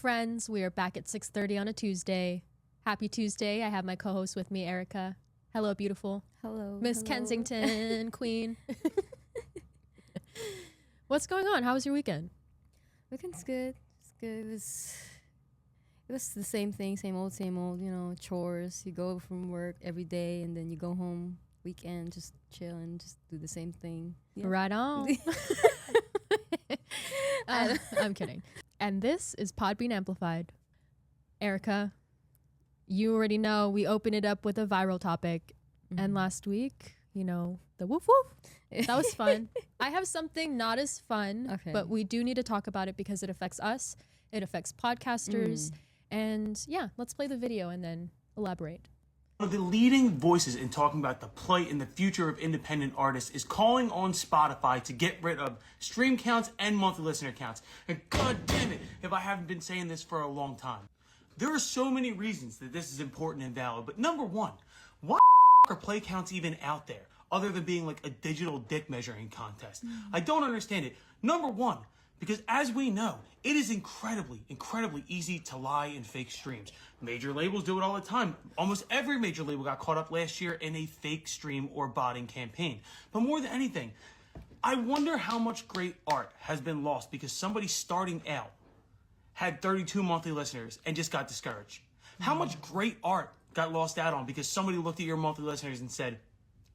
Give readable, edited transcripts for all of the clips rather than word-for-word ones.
friends. We are back at 6:30 on a Tuesday. Happy Tuesday. I have my co-host with me, Erica. Hello, beautiful. Hello. Miss Kensington, queen. What's going on? How was your weekend? Weekend's good. It's good. It was the same thing, same old, chores. You go from work every day and then you go home weekend, just chill and just do the same thing. Yeah. Right on. I'm kidding. And this is Podbean Amplified. Erica, you already know we open it up with a viral topic. Mm-hmm. And last week, the woof woof. That was fun. I have something not as fun, but we do need to talk about it because it affects us. It affects podcasters. And yeah, let's play the video and then elaborate. One of the leading voices in talking about the plight and the future of independent artists is calling on Spotify to get rid of stream counts and monthly listener counts. And god damn it, if I haven't been saying this for a long time. There are so many reasons that this is important and valid, but number one, why are play counts even out there other than being like a digital dick measuring contest? I don't understand it. Number one, because as we know, it is incredibly easy to lie and fake streams. Major labels do it all the time. Almost every major label got caught up last year in a fake stream or botting campaign. But more than anything, I wonder how much great art has been lost because somebody starting out had 32 monthly listeners and just got discouraged. How much great art got lost out on because somebody looked at your monthly listeners and said,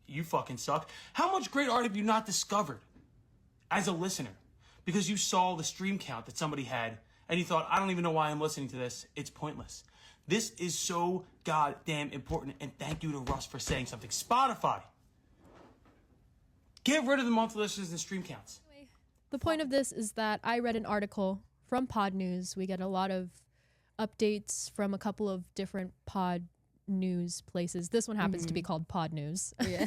you fucking suck. How much great art have you not discovered as a listener? Because you saw the stream count that somebody had and you thought, I don't even know why I'm listening to this. It's pointless. This is so goddamn important. And thank you to Russ for saying something. Spotify, get rid of the monthly listeners and stream counts. The point of this is that I read an article from Pod News. We get a lot of updates from a couple of different Pod News places. This one happens to be called Pod News. Yeah.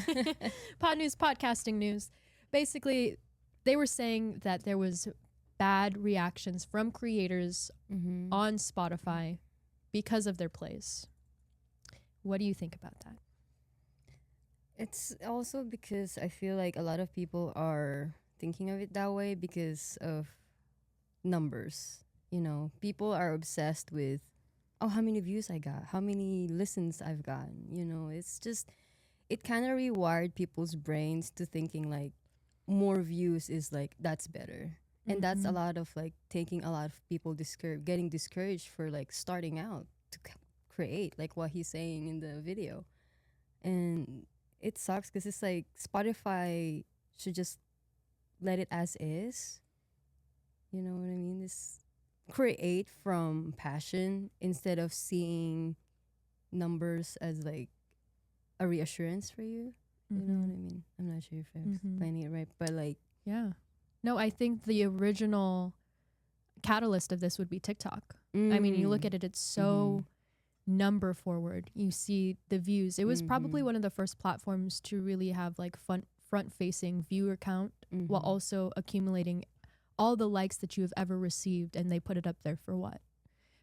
Pod News, podcasting news. Basically, they were saying that there was bad reactions from creators on Spotify because of their plays. What do you think about that? It's also because I feel like a lot of people are thinking of it that way because of numbers. People are obsessed with, how many views I got, how many listens I've gotten. It's just, it kind of rewired people's brains to thinking like more views is like, that's better. And that's a lot of like taking a lot of people getting discouraged for like starting out to create like what he's saying in the video. And it sucks because it's like Spotify should just let it as is. You know what I mean? This create from passion instead of seeing numbers as like a reassurance for you. You know what I mean? I'm not sure if I'm explaining it right, but like, yeah. No, I think the original catalyst of this would be TikTok. I mean, you look at it, it's so number forward. You see the views. It was probably one of the first platforms to really have like front-facing viewer count while also accumulating all the likes that you have ever received, and they put it up there for what?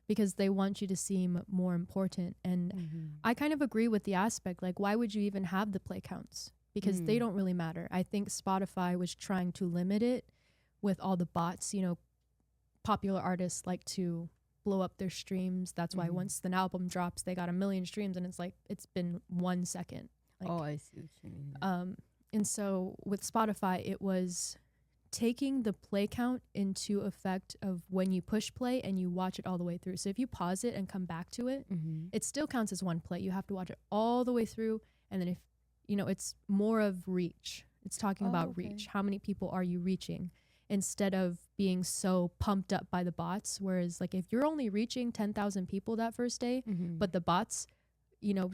Because they want you to seem more important. And I kind of agree with the aspect, like, why would you even have the play counts? Because they don't really matter. I think Spotify was trying to limit it with all the bots. Popular artists like to blow up their streams. That's why once an album drops, they got 1 million streams, and it's like, it's been 1 second. Like, I see what you mean. And so with Spotify, it was taking the play count into effect of when you push play and you watch it all the way through. So if you pause it and come back to it, it still counts as one play. You have to watch it all the way through. And then if, it's more of reach. It's talking about reach. How many people are you reaching? Instead of being so pumped up by the bots. Whereas like if you're only reaching 10,000 people that first day, but the bots,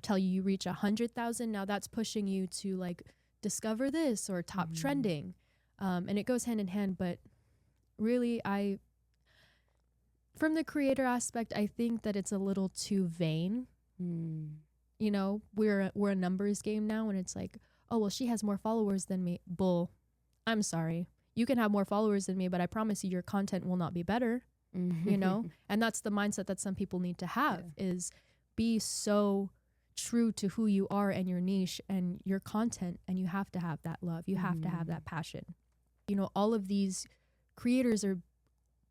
tell you reach 100,000, now that's pushing you to like discover this or top trending. And it goes hand in hand, but really from the creator aspect, I think that it's a little too vain. We're a numbers game now, and it's like, oh, well, she has more followers than me. Bull. I'm sorry. You can have more followers than me, but I promise you your content will not be better, And that's the mindset that some people need to have is be so true to who you are and your niche and your content, and you have to have that love. You have to have that passion. All of these creators are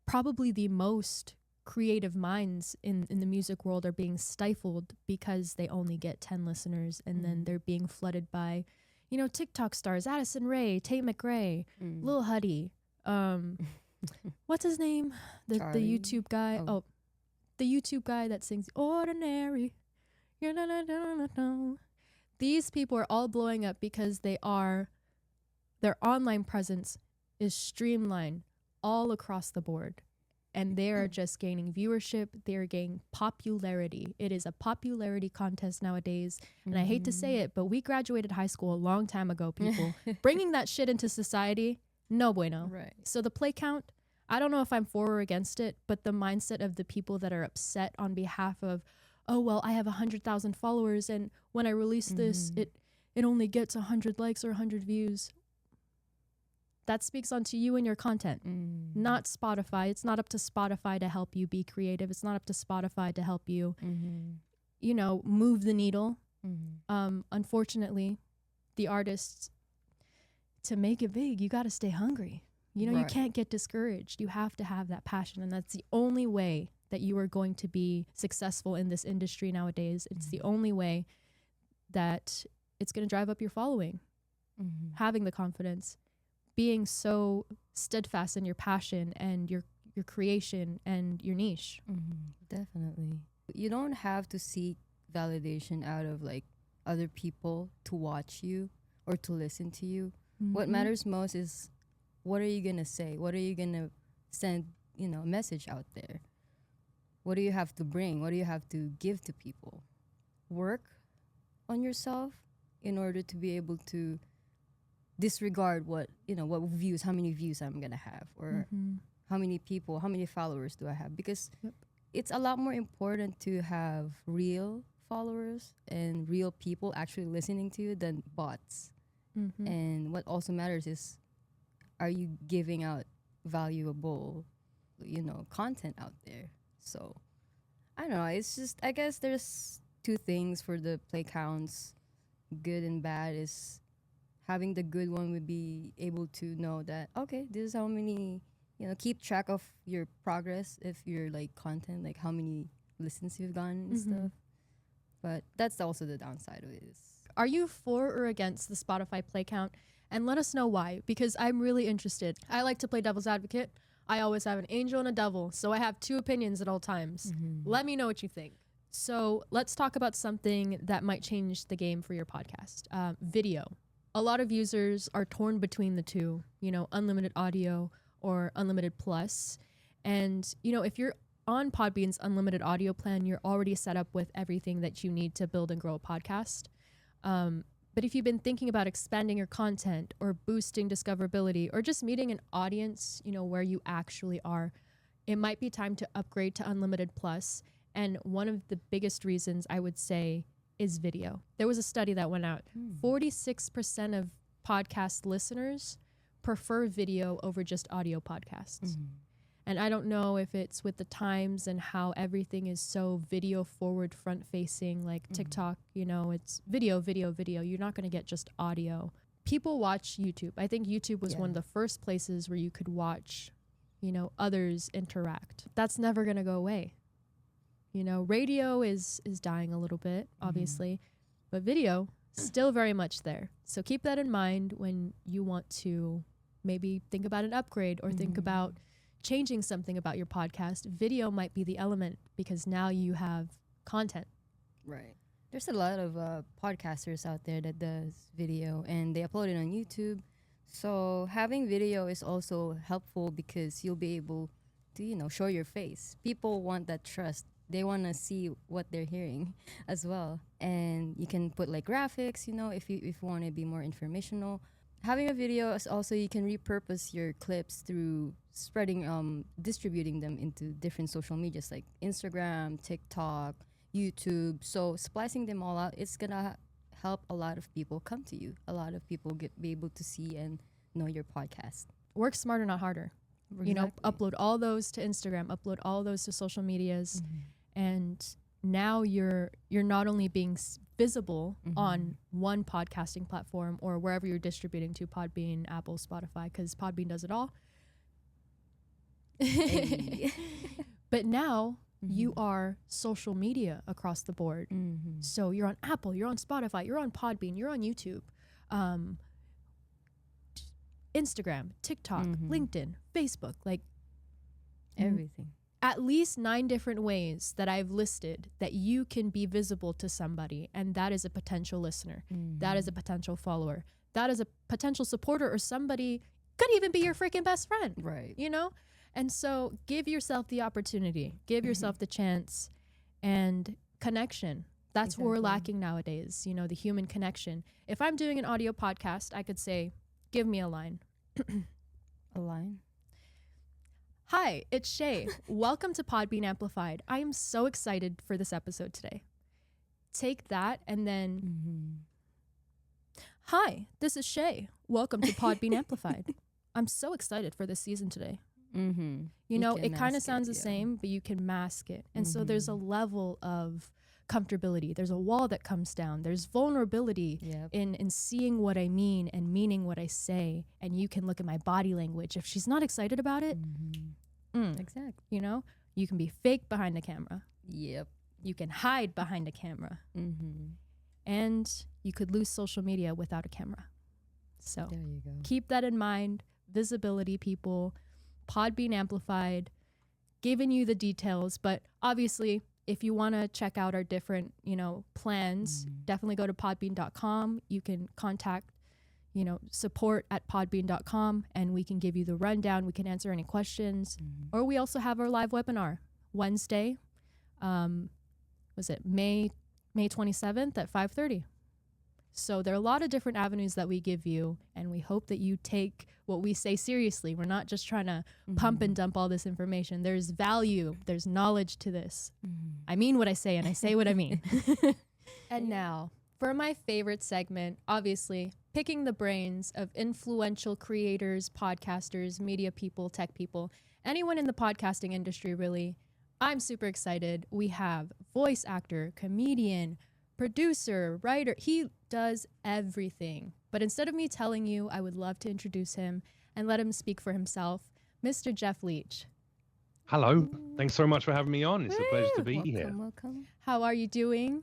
probably the most creative minds in the music world are being stifled because they only get 10 listeners, and then they're being flooded by, you know, TikTok stars, Addison Rae, Tate McRae, Lil Huddy, what's his name? The YouTube guy. Oh, the YouTube guy that sings Ordinary. These people are all blowing up because their online presence is streamlined all across the board. And they are just gaining viewership. They're gaining popularity. It is a popularity contest nowadays. And I hate to say it, but we graduated high school a long time ago, people. Bringing that shit into society, no bueno. Right. So the play count, I don't know if I'm for or against it, but the mindset of the people that are upset on behalf of, oh, well, I have 100,000 followers, and when I release this, it only gets 100 likes or 100 views. That speaks onto you and your content, not Spotify. It's not up to Spotify to help you be creative. It's not up to Spotify to help you, you know, move the needle. Unfortunately, the artists, to make it big, you got to stay hungry. You know, you can't get discouraged. You have to have that passion. And that's the only way that you are going to be successful in this industry nowadays. It's the only way that it's going to drive up your following. Having the confidence, being so steadfast in your passion and your creation and your niche. Definitely. You don't have to seek validation out of like other people to watch you or to listen to you. What matters most is, what are you going to say? What are you going to send, you know, a message out there? What do you have to bring? What do you have to give to people? Work on yourself in order to be able to disregard what, you know, what views, how many views I'm going to have, or how many people, how many followers do I have? Because it's a lot more important to have real followers and real people actually listening to you than bots. And what also matters is, are you giving out valuable, you know, content out there? So I don't know. It's just, I guess there's two things for the play counts, good and bad. Is having the good one would be able to know that, okay, this is how many, you know, keep track of your progress if you're like content, like how many listens you've gotten and stuff. But that's also the downside of it. Are you for or against the Spotify play count? And let us know why, because I'm really interested. I like to play devil's advocate. I always have an angel and a devil, so I have two opinions at all times. Let me know what you think. So let's talk about something that might change the game for your podcast. Video. A lot of users are torn between the two, you know, unlimited audio or unlimited plus. And, you know, if you're on Podbean's unlimited audio plan, you're already set up with everything that you need to build and grow a podcast. But if you've been thinking about expanding your content or boosting discoverability or just meeting an audience, you know, where you actually are, it might be time to upgrade to Unlimited Plus. And one of the biggest reasons I would say is video. There was a study that went out. 46% of podcast listeners prefer video over just audio podcasts. And I don't know if it's with the times and how everything is so video forward, front facing, like TikTok, you know, it's video, video, video. You're not going to get just audio. People watch YouTube. I think YouTube was one of the first places where you could watch, you know, others interact. That's never going to go away. You know, radio is dying a little bit, obviously, but video still very much there. So keep that in mind when you want to maybe think about an upgrade or think about changing something about your podcast. Video might be the element because now you have content. Right. There's a lot of podcasters out there that does video and they upload it on YouTube. So having video is also helpful because you'll be able to, you know, show your face. People want that trust. They want to see what they're hearing as well. And you can put like graphics, you know, if you want to be more informational. Having a video is also, you can repurpose your clips through spreading, distributing them into different social medias like Instagram, TikTok, YouTube. So splicing them all out, it's gonna help a lot of people come to you. A lot of people be able to see and know your podcast. Work smarter, not harder. Exactly. You know, upload all those to Instagram, upload all those to social medias, and now you're not only being visible on one podcasting platform or wherever you're distributing to, Podbean, Apple, Spotify, because Podbean does it all. But now you are social media across the board. So you're on Apple, you're on Spotify, you're on Podbean, you're on YouTube, Instagram, TikTok, LinkedIn, Facebook, like Everything. at least 9 different ways that I've listed that you can be visible to somebody. And that is a potential listener. That is a potential follower. That is a potential supporter, or somebody could even be your freaking best friend. Right. You know? And so give yourself the opportunity, give yourself the chance, and connection. That's what we're lacking nowadays, you know, the human connection. If I'm doing an audio podcast, I could say, give me a line. A line? Hi, it's Shae. Welcome to Podbean Amplified. I am so excited for this episode today. Take that and then, hi, this is Shae. Welcome to Podbean Amplified. I'm so excited for this season today. You know, it kind of sounds the same, but you can mask it. And so there's a level of comfortability. There's a wall that comes down. There's vulnerability in seeing what I mean and meaning what I say. And you can look at my body language. If she's not excited about it, Exactly. you know, you can be fake behind the camera. Yep. You can hide behind a camera. And you could lose social media without a camera. So There you go. keep that in mind. Visibility, people. Podbean Amplified, giving you the details. But obviously, if you want to check out our different, you know, plans, definitely go to podbean.com. You can contact, you know, support@podbean.com, and we can give you the rundown. We can answer any questions. Or we also have our live webinar Wednesday. Was it May 27th at 5:30? So there are a lot of different avenues that we give you, and we hope that you take what we say seriously. We're not just trying to pump and dump all this information. There's value, there's knowledge to this. I mean what I say, and I say what I mean. And now, for my favorite segment, obviously, picking the brains of influential creators, podcasters, media people, tech people, anyone in the podcasting industry, really. I'm super excited. We have voice actor, comedian, producer, writer. He does everything. But instead of me telling you, I would love to introduce him and let him speak for himself. Mr. Jeff Leach. Hello. Thanks so much for having me on. It's a pleasure to be here. Welcome. How are you doing?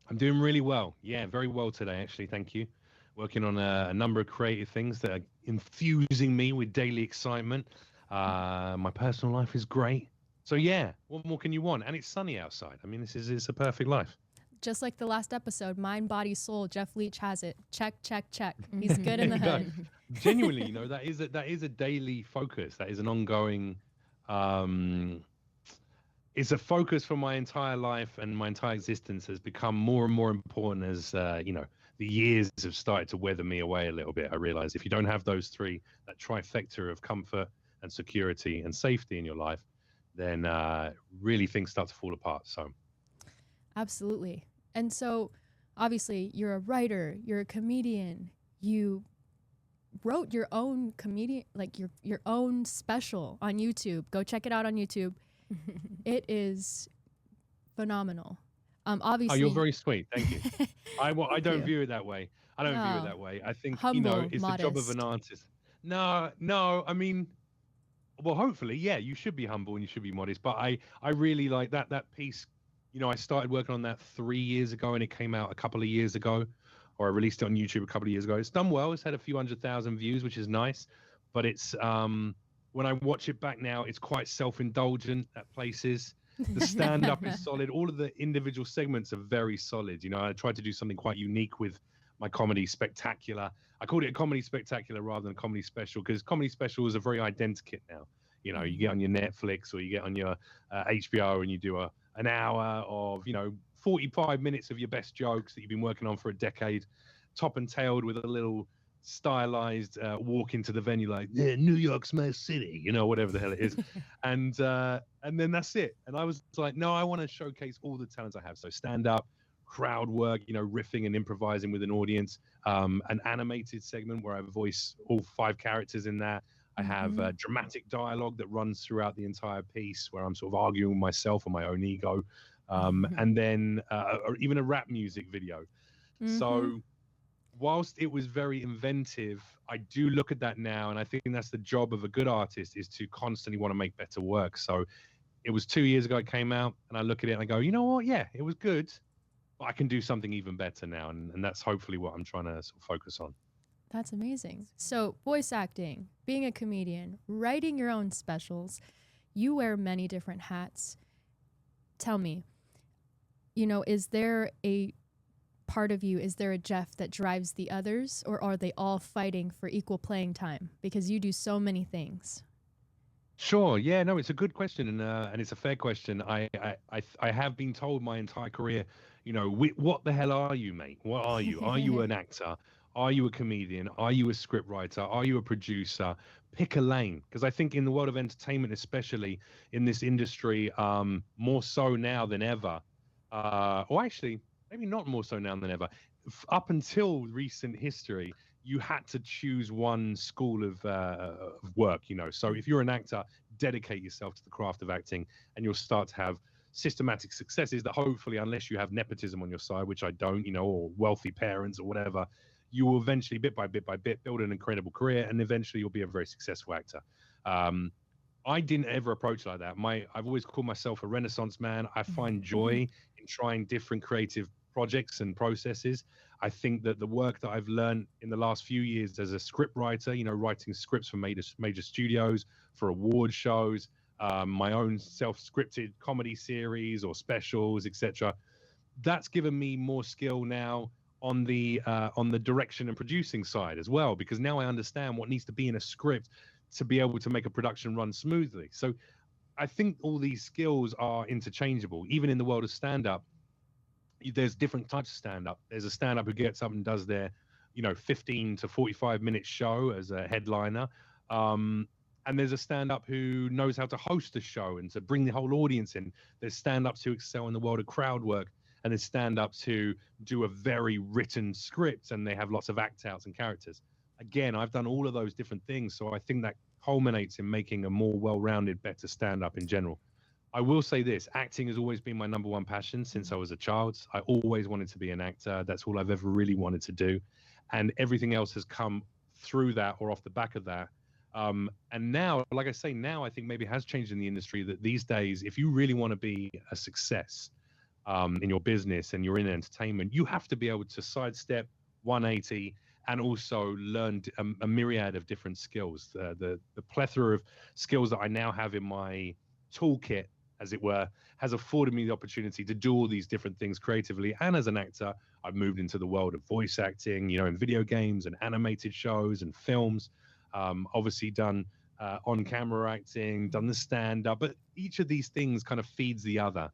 I'm doing really well. Yeah, very well today, actually. Thank you. Working on a number of creative things that are infusing me with daily excitement. My personal life is great. So yeah, what more can you want? And it's sunny outside. I mean, it's a perfect life. Just like the last episode, mind, body, soul, Jeff Leach has it. Check, check, check. He's good in the hood. Genuinely, you know, that is a daily focus. That is an ongoing, it's a focus for my entire life, and my entire existence has become more and more important as, you know, the years have started to weather me away a little bit. I realize if you don't have those three, that trifecta of comfort and security and safety in your life, then really things start to fall apart. So Absolutely. And so, obviously, you're a writer, you're a comedian, you wrote your own comedian, like your own special on YouTube. Go check it out on YouTube. It is phenomenal. Obviously. Oh, you're very sweet. Thank you. I Thank don't you. view it that way. I don't view it that way. I think, you Humble, know, it's the job of an artist. No, I mean, well, hopefully, yeah, you should be humble and you should be modest. But I really like that piece. You know, I started working on that 3 years ago, and it came out a couple of years ago, or I released it on YouTube a couple of years ago. It's done well. It's had a few 100,000 views, which is nice. But it's when I watch it back now, it's quite self-indulgent at places. The stand-up is solid. All of the individual segments are very solid. You know, I tried to do something quite unique with my comedy spectacular. I called it a comedy spectacular rather than a comedy special, because comedy special is a very identikit now. You know, you get on your Netflix or you get on your HBO and you do an hour of, you know, 45 minutes of your best jokes that you've been working on for a decade, top and tailed with a little stylized walk into the venue like, yeah, New York's my city, you know, whatever the hell it is. And then that's it. And I was like, no, I want to showcase all the talents I have. So stand up, crowd work, you know, riffing and improvising with an audience, an animated segment where I voice all 5 characters in that. I have dramatic dialogue that runs throughout the entire piece where I'm sort of arguing with myself or my own ego. And then or even a rap music video. So whilst it was very inventive, I do look at that now, and I think that's the job of a good artist, is to constantly want to make better work. So it was 2 years ago it came out, and I look at it and I go, you know what? Yeah, it was good, but I can do something even better now, and that's hopefully what I'm trying to sort of focus on. That's amazing. So, voice acting, being a comedian, writing your own specials, you wear many different hats. Tell me, is there a part of you, is there a Jeff that drives the others, or are they all fighting for equal playing time? Because you do so many things. Sure. Yeah. No, it's a good question, and it's a fair question. I have been told my entire career, what the hell are you, mate? What are you? Are you an actor? Are you a comedian? Are you a script writer? Are you a producer? Pick a lane, because I think in the world of entertainment, especially in this industry, more so now than ever, or actually maybe not more so now than ever. Up until recent history, you had to choose one school of work, So if you're an actor, dedicate yourself to the craft of acting, and you'll start to have systematic successes that hopefully, unless you have nepotism on your side, which I don't, or wealthy parents or whatever, you will eventually, bit by bit, build an incredible career, and eventually you'll be a very successful actor. I didn't ever approach like that. I've always called myself a Renaissance man. I find joy in trying different creative projects and processes. I think that the work that I've learned in the last few years as a script writer, writing scripts for major studios, for award shows, my own self-scripted comedy series or specials, etc. That's given me more skill now on the direction and producing side as well, because now I understand what needs to be in a script to be able to make a production run smoothly. So I think all these skills are interchangeable. Even in the world of stand-up, there's different types of stand-up. There's a stand-up who gets up and does their 15 to 45 minute show as a headliner, and there's a stand-up who knows how to host a show and to bring the whole audience in. There's stand-ups who excel in the world of crowd work, and there's stand-ups who do a very written script and they have lots of act outs and characters. Again, I've done all of those different things, so I think that culminates in making a more well-rounded, better stand-up in general. I will say this, acting has always been my number one passion since I was a child. I always wanted to be an actor. That's all I've ever really wanted to do. And everything else has come through that or off the back of that. And now, like I say, now I think maybe it has changed in the industry that these days, if you really want to be a success in your business and you're in entertainment, you have to be able to sidestep 180 and also learn a myriad of different skills. The plethora of skills that I now have in my toolkit, as it were, has afforded me the opportunity to do all these different things creatively. And as an actor, I've moved into the world of voice acting, in video games and animated shows and films. Obviously done on-camera acting, done the stand-up, but each of these things kind of feeds the other.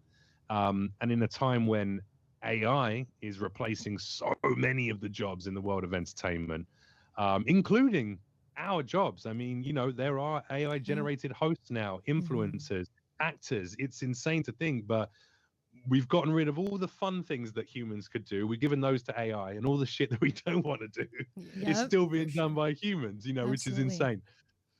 And in a time when AI is replacing so many of the jobs in the world of entertainment, including our jobs. I mean, there are AI-generated hosts now, influencers, actors. It's insane to think, but we've gotten rid of all the fun things that humans could do. We've given those to AI, and all the shit that we don't want to do is still being done by humans, which is insane.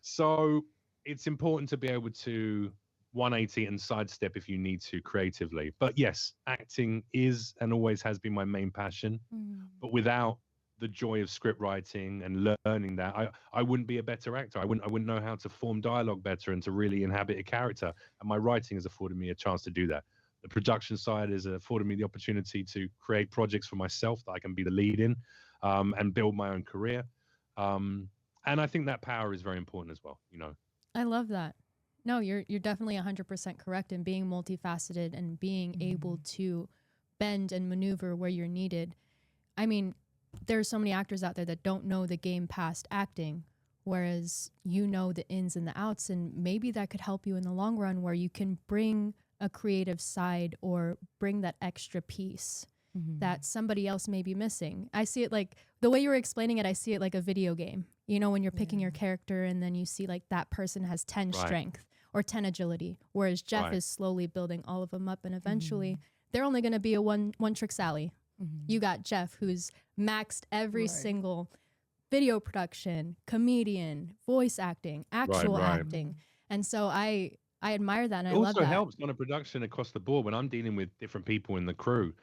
So it's important to be able to 180 and sidestep if you need to creatively. But yes, acting is and always has been my main passion. But without the joy of script writing and learning that, I wouldn't be a better actor. I wouldn't know how to form dialogue better and to really inhabit a character. And my writing has afforded me a chance to do that. The production side has afforded me the opportunity to create projects for myself that I can be the lead in, and build my own career. And I think that power is very important as well. I love that. No, you're definitely 100% correct in being multifaceted and being able to bend and maneuver where you're needed. I mean, there's so many actors out there that don't know the game past acting, whereas the ins and the outs, and maybe that could help you in the long run where you can bring a creative side or bring that extra piece that somebody else may be missing. I see it like the way you were explaining it, I see it like a video game. When you're picking your character and then you see like that person has 10 strength or 10 agility, whereas Jeff is slowly building all of them up, and eventually they're only going to be a one trick Sally. You got Jeff, who's maxed every single video production, comedian, voice acting, actual acting. And so I admire that, and I love that. It also helps on a production across the board when I'm dealing with different people in the crew.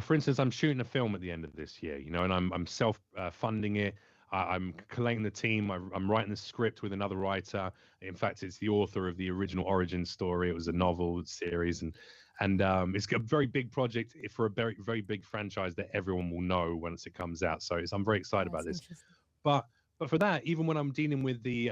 For instance, I'm shooting a film at the end of this year, and I'm self funding it. I'm collating the team. I'm writing the script with another writer. In fact, it's the author of the original origin story. It was a novel series, and it's a very big project for a very very big franchise that everyone will know once it comes out. So I'm very excited about That's this. interesting. But for that, even when I'm dealing with the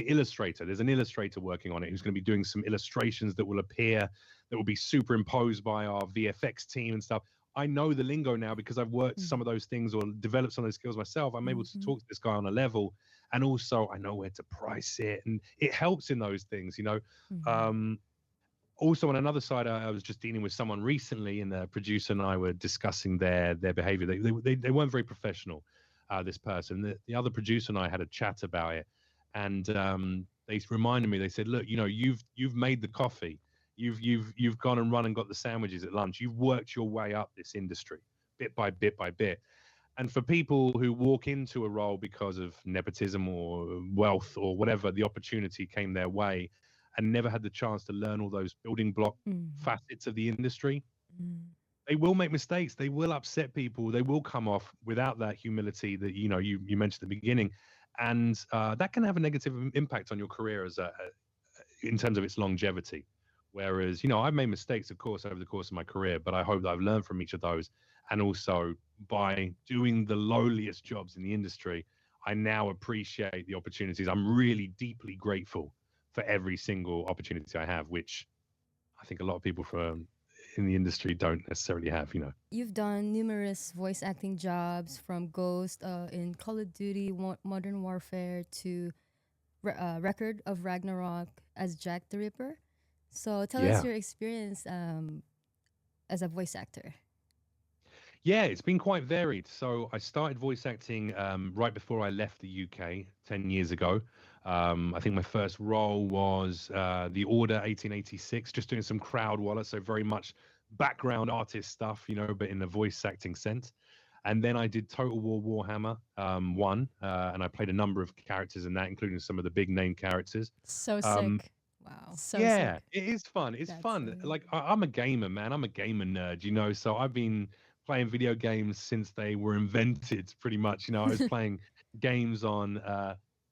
illustrator, there's an illustrator working on it who's going to be doing some illustrations that will appear, that will be superimposed by our VFX team and stuff. I know the lingo now because I've worked some of those things or developed some of those skills myself. I'm able to talk to this guy on a level, and also I know where to price it, and it helps in those things, you know. Also on another side, I was just dealing with someone recently, and the producer and I were discussing their behavior. They weren't very professional. This person, the other producer and I had a chat about it, and they reminded me. They said, "Look, you know, you've made the coffee, you've gone and run and got the sandwiches at lunch. You've worked your way up this industry, bit by bit by bit." And for people who walk into a role because of nepotism or wealth or whatever, the opportunity came their way, and never had the chance to learn all those building block facets of the industry, they will make mistakes. They will upset people. They will come off without that humility that you know you mentioned at the beginning, and that can have a negative impact on your career as in terms of its longevity. Whereas you know I've made mistakes, of course, over the course of my career, but I hope that I've learned from each of those, and also by doing the lowliest jobs in the industry, I now appreciate the opportunities. I'm really deeply grateful for every single opportunity I have, which I think a lot of people from in the industry don't necessarily have, you know. You've done numerous voice acting jobs from Ghost in Call of Duty Modern Warfare to Record of Ragnarok as Jack the Ripper. So tell us Yeah. your experience as a voice actor. Yeah, it's been quite varied. So I started voice acting right before I left the UK 10 years ago. I think my first role was The Order 1886, just doing some crowd wallet, so very much background artist stuff, you know, but in a voice acting sense. And then I did Total War Warhammer 1, and I played a number of characters in that, including some of the big name characters. So Um, sick. Wow. So yeah, sick. it is fun. It's That's fun. amazing. Like I'm a gamer, man. I'm a gamer nerd, you know. So I've been playing video games since they were invented, pretty much. You know, I was playing games on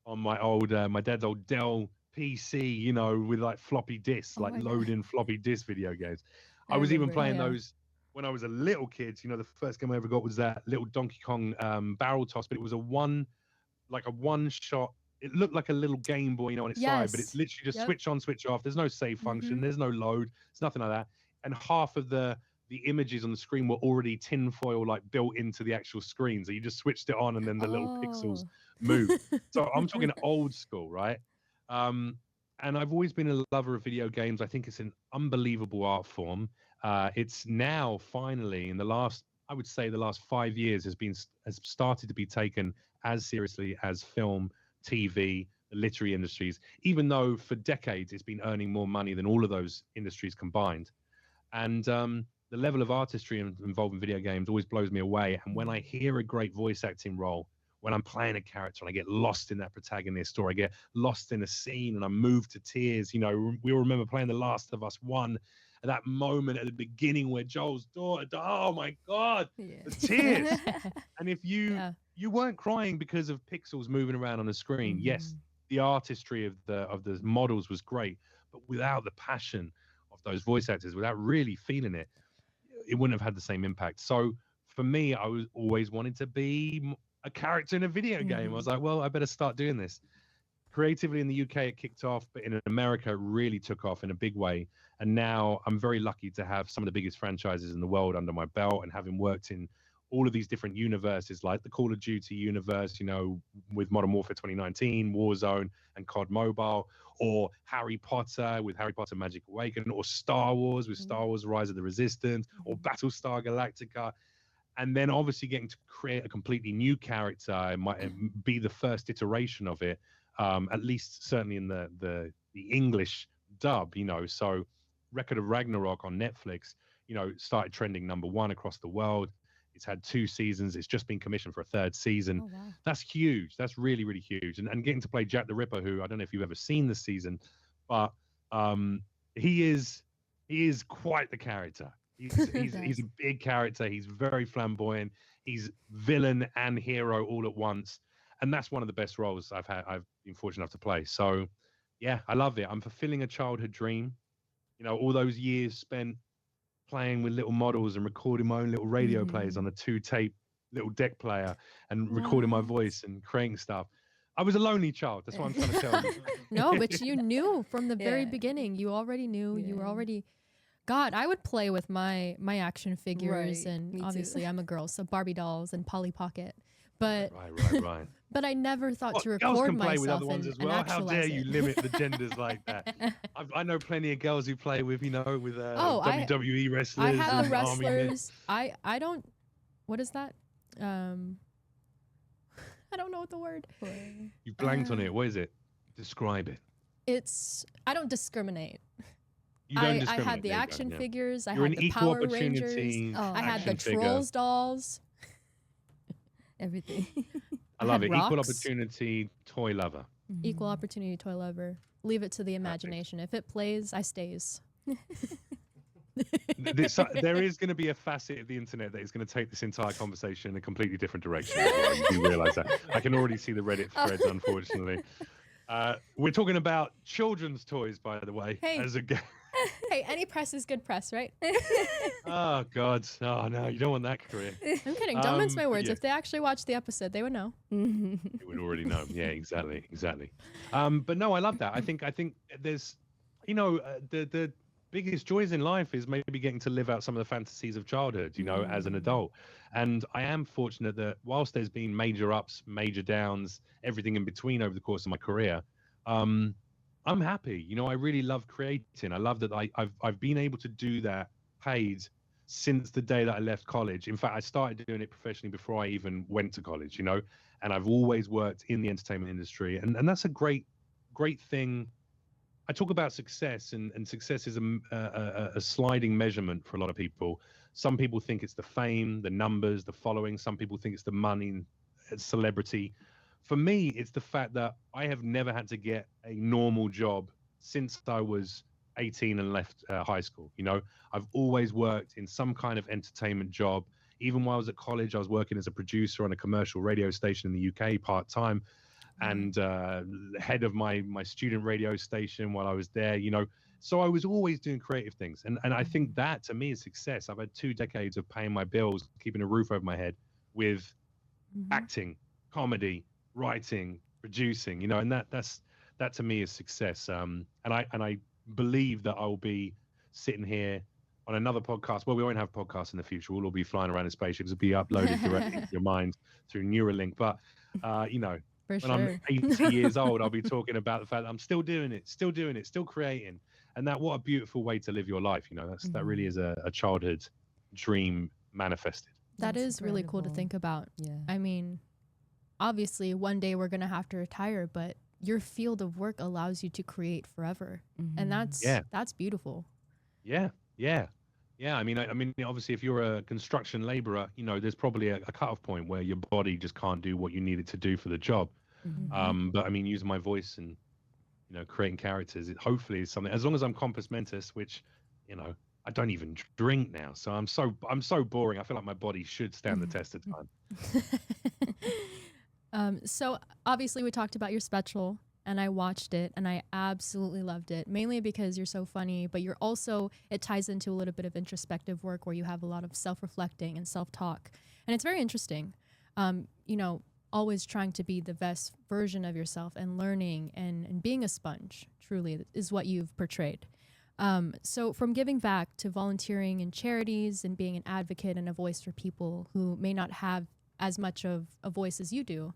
my dad's old Dell PC, you know, with like floppy disks, Oh like my god. loading floppy disk video games. I I was even remember. Oh playing yeah. those when I was a little kid. You know, the first game I ever got was that little Donkey Kong barrel toss, but it was a one shot. It looked like a little Game Boy, you know, on its side, but it's Yes. literally just Yep. switch on, switch off. There's no save function. Mm-hmm. There's no load. It's nothing like that. And half of the images on the screen were already tinfoil like built into the actual screen. So you just switched it on, and then the little pixels Oh. moved. So I'm talking old school, right? Um, and I've always been a lover of video games. I think it's an unbelievable art form. It's now finally in the last, I would say, the last 5 years has started to be taken as seriously as film, TV, the literary industries. Even though for decades it's been earning more money than all of those industries combined, and the level of artistry involved in video games always blows me away. And when I hear a great voice acting role, when I'm playing a character and I get lost in that protagonist, or I get lost in a scene and I'm moved to tears, you know, we all remember playing The Last of Us 1, and that moment at the beginning where Joel's daughter, oh my God, Yeah. the tears. And if Yeah. you weren't crying because of pixels moving around on the screen, yes, the artistry of the models was great, but without the passion of those voice actors, without really feeling it, it wouldn't have had the same impact. So for me, I was always wanted to be a character in a video game. I was like, well, I better start doing this. Creatively in the UK, it kicked off, but in America, it really took off in a big way. And now I'm very lucky to have some of the biggest franchises in the world under my belt, and having worked in all of these different universes, like the Call of Duty universe, you know, with Modern Warfare 2019, Warzone, and COD Mobile, or Harry Potter with Harry Potter Magic Awakening, or Star Wars with Star Wars Rise of the Resistance, or Battlestar Galactica. And then obviously getting to create a completely new character might be the first iteration of it, at least certainly in the English dub, you know. So Record of Ragnarok on Netflix, you know, started trending #1 across the world. It's had 2 seasons. It's just been commissioned for a 3rd season. Oh wow. That's huge. That's really, really huge. And getting to play Jack the Ripper, who I don't know if you've ever seen this season, but he is quite the character. He's a big character. He's very flamboyant. He's villain and hero all at once. and that's one of the best roles I've been fortunate enough to play. So yeah, I love it. I'm fulfilling a childhood dream. All those years spent playing with little models and recording my own little radio plays on a 2-tape little deck player and recording my What? voice and creating stuff. I was a lonely child. That's what I'm trying to tell you. No, but you knew from the very Yeah. beginning. You already knew. You were Yeah. already. God, I would play with my action figures, Right, and me too. obviously I'm a girl, so Barbie dolls and Polly Pocket. But Right. but I never thought What, to girls record can play with myself other ones and, as and well. How actualize dare it. you limit the genders like that? I know plenty of girls who play with, with Oh, WWE wrestlers. I have the and army men. wrestlers. I don't. What is that? I don't know what the word. You blanked on it. What is it? Describe it. It's. I don't discriminate. You don't I discriminate. had the There you go, action yeah. figures. I You're had an the equal Power Rangers. opportunity. Oh, I had the action figure. Trolls dolls. Everything. I love had it. Equal rocks. opportunity toy lover. Equal opportunity toy lover. Leave it to the imagination. If it plays, I stays. There is going to be a facet of the internet that is going to take this entire conversation in a completely different direction. As well. You do realize that. I can already see the Reddit threads, unfortunately. We're talking about children's toys, by the way. Hey. As a Hey, any press is good press, right? Oh God! Oh no, you don't want that career. I'm kidding. Don't mince my words. yeah. If they actually watched the episode, they would know. You would already know. Yeah, exactly. But no, I love that. I think there's, the biggest joys in life is maybe getting to live out some of the fantasies of childhood, as an adult. And I am fortunate that whilst there's been major ups, major downs, everything in between over the course of my career, I'm happy. I really love creating. I love that I've been able to do that paid since the day that I left college. In fact, I started doing it professionally before I even went to college, and I've always worked in the entertainment industry. And that's a great thing. I talk about success, and success is a sliding measurement for a lot of people. Some people think it's the fame, the numbers, the following. Some people think it's the money, celebrity. For me, it's the fact that I have never had to get a normal job since I was 18 and left high school. I've always worked in some kind of entertainment job. Even while I was at college, I was working as a producer on a commercial radio station in the UK part-time, and head of my student radio station while I was there. So I was always doing creative things. And I think that, to me, is success. I've had 2 decades of paying my bills, keeping a roof over my head with acting, comedy, writing, producing, and that to me is success. And I believe that I will be sitting here on another podcast. Well, we won't have podcasts in the future. We'll all be flying around in spaceships. It'll be uploaded directly to your mind through Neuralink. But For when sure. I'm 80 years old, I'll be talking about the fact that I'm still doing it, still creating. And what a beautiful way to live your life. That really is a childhood dream manifested. That That's is really cool to incredible. think about. Yeah. I mean, obviously, one day we're going to have to retire, but your field of work allows you to create forever. And that's beautiful. Yeah. I mean, obviously, if you're a construction laborer, there's probably a cutoff point where your body just can't do what you need it to do for the job. But I mean, using my voice and creating characters, it hopefully is something. As long as I'm compos mentis, which I don't even drink now, so I'm so boring. I feel like my body should stand the test of time. So obviously we talked about your special, and I watched it and I absolutely loved it, mainly because you're so funny, but you're also, it ties into a little bit of introspective work where you have a lot of self-reflecting and self-talk. And it's very interesting, always trying to be the best version of yourself and learning and being a sponge, truly, is what you've portrayed. So from giving back to volunteering in charities and being an advocate and a voice for people who may not have as much of a voice as you do,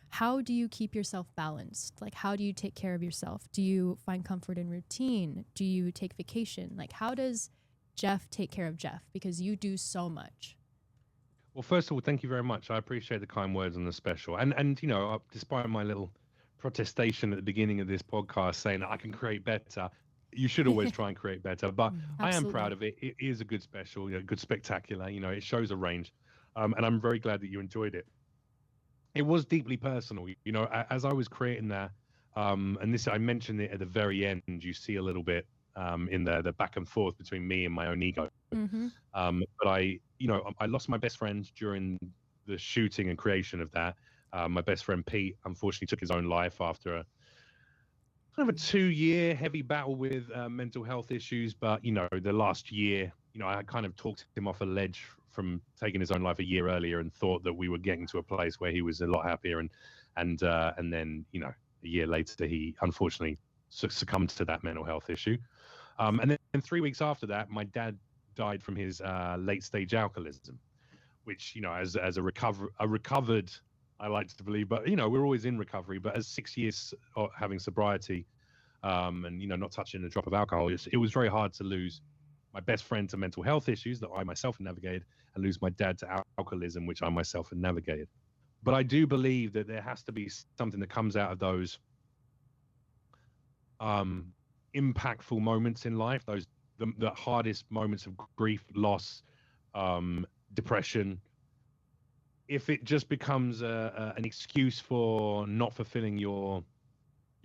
how do you keep yourself balanced? Like, how do you take care of yourself? Do you find comfort in routine? Do you take vacation? Like, how does Jeff take care of Jeff? Because you do so much. Well, first of all, thank you very much. I appreciate the kind words on the special. And despite my little protestation at the beginning of this podcast saying that I can create better, you should always try and create better. But I am Absolutely. proud of it. It is a good special, good spectacular. It shows a range. And I'm very glad that you enjoyed it. It was deeply personal, as I was creating that. And this, I mentioned it at the very end. You see a little bit in the back and forth between me and my own ego. But I lost my best friend during the shooting and creation of that. My best friend Pete unfortunately took his own life after a kind of a 2-year heavy battle with mental health issues. But the last year, I kind of talked him off a ledge from taking his own life a year earlier, and thought that we were getting to a place where he was a lot happier. And then a year later, he unfortunately succumbed to that mental health issue. And then 3 weeks after that, my dad died from his late stage alcoholism, which as a recovered, I like to believe, but we're always in recovery. But as 6 years of having sobriety, and not touching a drop of alcohol, it was very hard to lose my best friend to mental health issues that I myself had navigated, and lose my dad to alcoholism, which I myself had navigated. But I do believe that there has to be something that comes out of those impactful moments in life, the hardest moments of grief, loss, depression. If it just becomes an excuse for not fulfilling your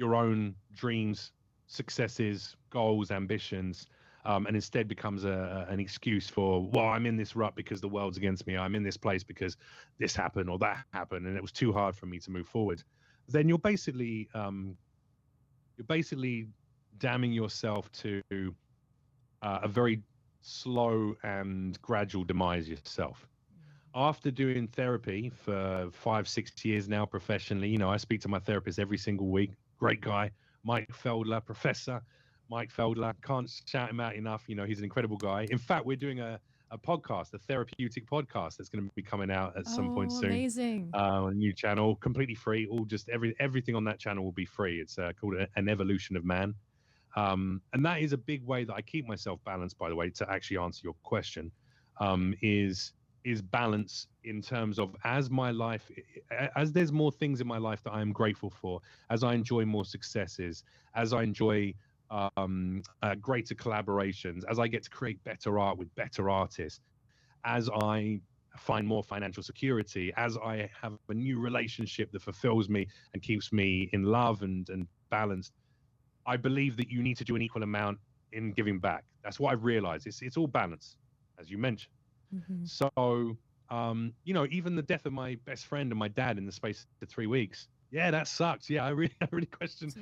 own dreams, successes, goals, ambitions, and instead becomes an excuse for, well, I'm in this rut because the world's against me. I'm in this place because this happened or that happened, and it was too hard for me to move forward. Then you're basically damning yourself to a very slow and gradual demise yourself. After doing therapy for 5-6 years now professionally, I speak to my therapist every single week. Great guy, Mike Feldler, Professor Mike Feldler. Can't shout him out enough. He's an incredible guy. In fact, we're doing a podcast, a therapeutic podcast that's going to be coming out at some point soon. Amazing. On a new channel, completely free. Everything on that channel will be free. It's called An Evolution of Man. And that is a big way that I keep myself balanced, by the way, to actually answer your question, is balance in terms of as there's more things in my life that I am grateful for, as I enjoy more successes, as I enjoy greater collaborations, as I get to create better art with better artists, as I find more financial security, as I have a new relationship that fulfills me and keeps me in love and balanced, I believe that you need to do an equal amount in giving back. That's what I've realized. It's all balance, as you mentioned. Mm-hmm. So, even the death of my best friend and my dad in the space of 3 weeks, yeah, that sucks. Yeah, I really questioned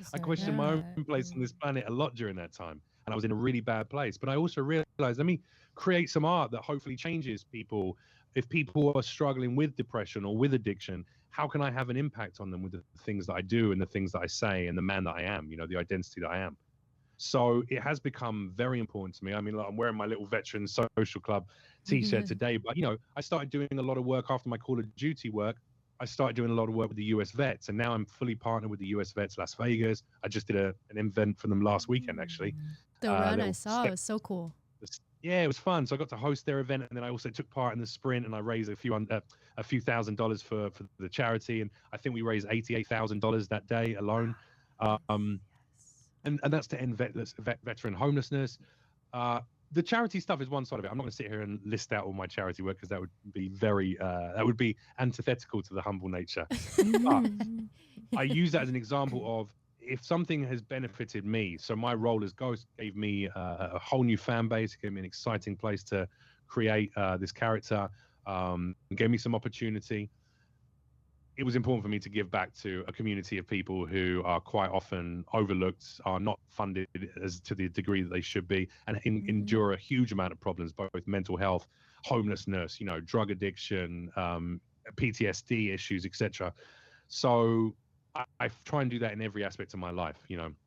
my own place on this planet a lot during that time, and I was in a really bad place. But I also realized, let me create some art that hopefully changes people. If people are struggling with depression or with addiction, how can I have an impact on them with the things that I do and the things that I say and the man that I am, the identity that I am? So it has become very important to me. I mean, I'm wearing my little Veteran Social Club t-shirt today, but I started doing a lot of work after my Call of Duty work. I started doing a lot of work with the US Vets, and now I'm fully partnered with the US Vets Las Vegas. I just did an event for them last weekend, actually. The run I saw, it was so cool. Yeah, it was fun. So I got to host their event, and then I also took part in the sprint, and I raised a few $1,000s for the charity, and I think we raised $88,000 that day alone. And that's to end veteran homelessness. The charity stuff is one side of it. I'm not going to sit here and list out all my charity work because that would be that would be antithetical to the humble nature. But I use that as an example of if something has benefited me. So my role as Ghost gave me a whole new fan base, gave me an exciting place to create this character, gave me some opportunity. It was important for me to give back to a community of people who are quite often overlooked, are not funded as to the degree that they should be, and endure a huge amount of problems, both mental health, homelessness, drug addiction, PTSD issues, etc. So I try and do that in every aspect of my life.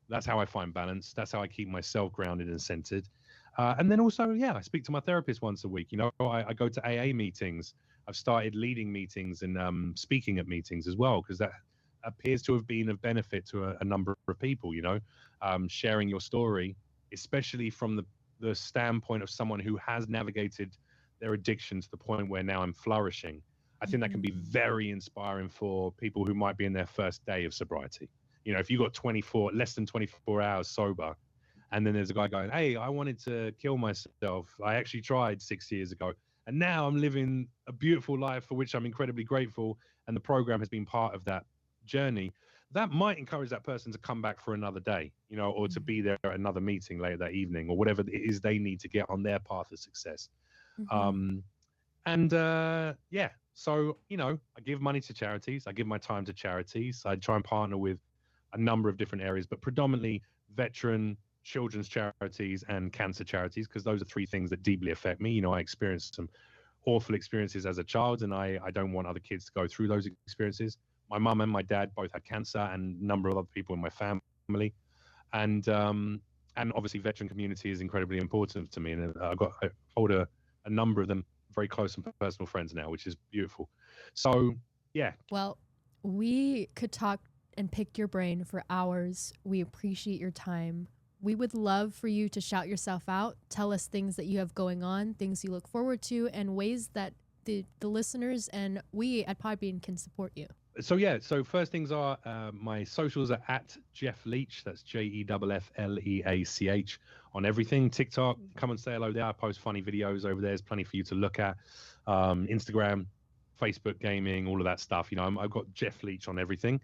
That's how I find balance. That's how I keep myself grounded and centered. And then also, I speak to my therapist once a week. I go to AA meetings. I've started leading meetings and speaking at meetings as well, because that appears to have been of benefit to a number of people, sharing your story, especially from the standpoint of someone who has navigated their addiction to the point where now I'm flourishing. I think that can be very inspiring for people who might be in their first day of sobriety. If you got less than 24 hours sober, and then there's a guy going, hey, I wanted to kill myself. I actually tried 6 years ago. And now I'm living a beautiful life for which I'm incredibly grateful. And the program has been part of that journey. That might encourage that person to come back for another day, or to be there at another meeting later that evening, or whatever it is they need to get on their path of success. So, I give money to charities. I give my time to charities. I try and partner with a number of different areas, but predominantly veteran, children's charities, and cancer charities, because those are three things that deeply affect me. I experienced some awful experiences as a child, and I don't want other kids to go through those experiences. My mum and my dad both had cancer, and a number of other people in my family, and obviously veteran community is incredibly important to me, and I hold a number of them very close and personal friends now, which is beautiful. So yeah. Well, we could talk and pick your brain for hours. We appreciate your time. We would love for you to shout yourself out, tell us things that you have going on, things you look forward to, and ways that the listeners and we at Podbean can support you. So first things are my socials are at Jeff Leach. That's JEFFLEACH on everything. TikTok, come and say hello there. I post funny videos over there. There's plenty for you to look at. Instagram, Facebook gaming, all of that stuff. I've got Jeff Leach on everything.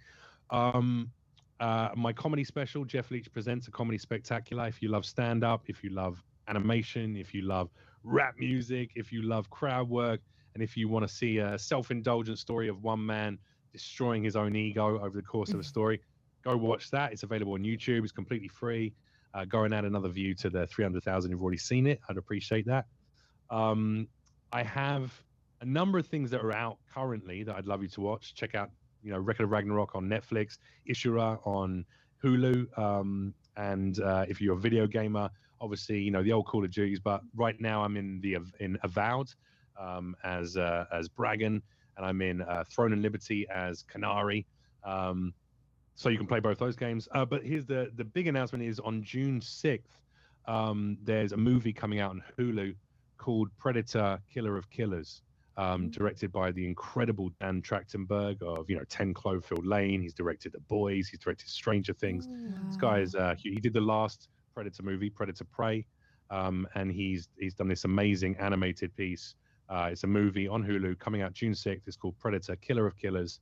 My comedy special, Jeff Leach Presents a Comedy Spectacular. If you love stand-up, if you love animation, if you love rap music, if you love crowd work, and if you want to see a self-indulgent story of one man destroying his own ego over the course of a story, go watch that. It's available on YouTube. It's completely free. Go and add another view to the 300,000 who've already seen it. I'd appreciate that. I have a number of things that are out currently that I'd love you to watch. Check out, Record of Ragnarok on Netflix, Ishura on Hulu, and if you're a video gamer, obviously, the old Call of Duties. But right now, I'm in Avowed as Bragan, and I'm in Throne and Liberty as Canary. So you can play both those games. But here's the big announcement is on June 6th, there's a movie coming out on Hulu called Predator, Killer of Killers, directed by the incredible Dan Trachtenberg of 10 Cloverfield Lane. He's directed The Boys. He's directed Stranger Things. Wow. This guy is he did the last Predator movie, Predator Prey, and he's done this amazing animated piece. It's a movie on Hulu coming out June 6th. It's called Predator, Killer of Killers,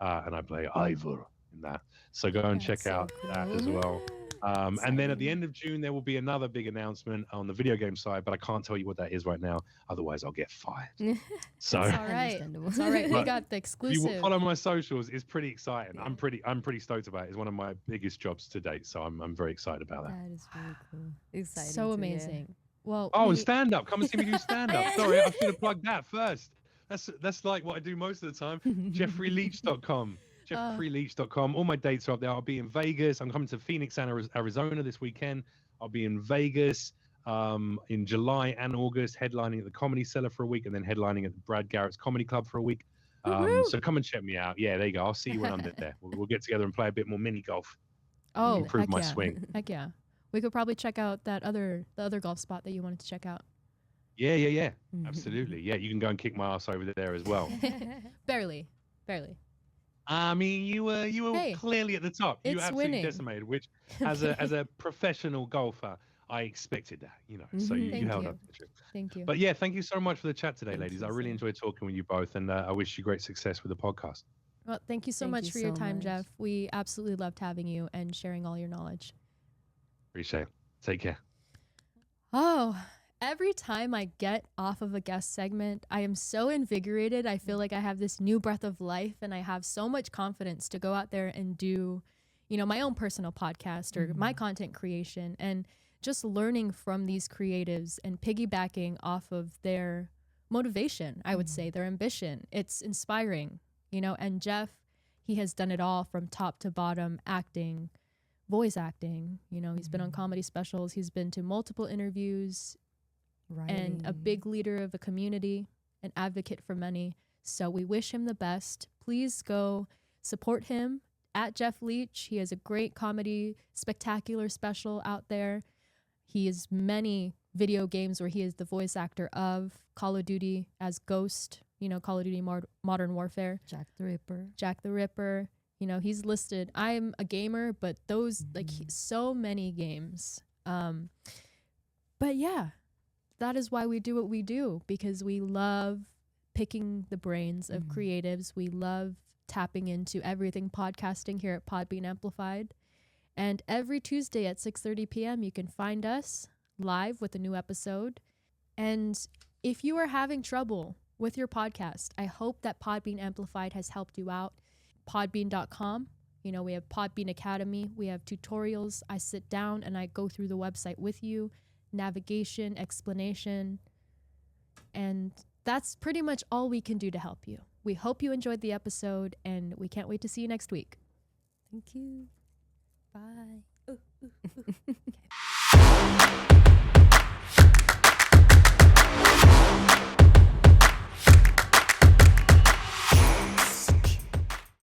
and I play Ivor in that. So go and check out that as well. And then at the end of June, there will be another big announcement on the video game side, but I can't tell you what that is right now. Otherwise, I'll get fired. So It's all right. It's all right. We got the exclusive. You follow my socials. It's pretty exciting. I'm pretty stoked about it. It's one of my biggest jobs to date. So I'm very excited about that. That is really cool. Exciting. So amazing. Well, and stand up. Come and see me do stand up. Sorry, I should have plugged that first. That's like what I do most of the time. JeffreyLeach.com. JeffreyLeach.com. All my dates are up there. I'll be in Vegas. I'm coming to Phoenix, Arizona this weekend. I'll be in Vegas in July and August, headlining at the Comedy Cellar for a week, and then headlining at the Brad Garrett's Comedy Club for a week. So come and check me out. Yeah, there you go. I'll see you when I'm there. We'll get together and play a bit more mini golf. Improve my swing. Heck yeah. We could probably check out the other golf spot that you wanted to check out. Yeah. Absolutely. Yeah, you can go and kick my ass over there as well. Barely. I mean, you were clearly at the top. You absolutely decimated, which as a professional golfer, I expected that, so you held up. Thank you. But yeah, thank you so much for the chat today, ladies. I really enjoyed talking with you both, and I wish you great success with the podcast. Well, thank you so much for your time, Jeff. We absolutely loved having you and sharing all your knowledge. Appreciate it. Take care. Oh, every time I get off of a guest segment, I am so invigorated. I feel like I have this new breath of life, and I have so much confidence to go out there and do, my own personal podcast or my content creation, and just learning from these creatives and piggybacking off of their motivation, I would say, their ambition. It's inspiring, and Jeff, he has done it all from top to bottom, acting, voice acting, he's been on comedy specials, he's been to multiple interviews, and a big leader of a community, an advocate for many. So we wish him the best. Please go support him at Jeff Leach. He has a great comedy spectacular special out there. He has many video games where he is the voice actor of Call of Duty as Ghost, Call of Duty Modern Warfare. Jack the Ripper. He's listed. I'm a gamer, but those so many games. But yeah, that is why we do what we do, because we love picking the brains of creatives. We love tapping into everything podcasting here at Podbean Amplified. And every Tuesday at 6:30 p.m. you can find us live with a new episode. And if you are having trouble with your podcast. I hope that Podbean Amplified has helped you out. Podbean.com. You know, we have Podbean Academy. We have tutorials. I sit down and I go through the website with you, navigation, explanation. And that's pretty much all we can do to help you. We hope you enjoyed the episode, and we can't wait to see you next week. Thank you. Bye. Okay.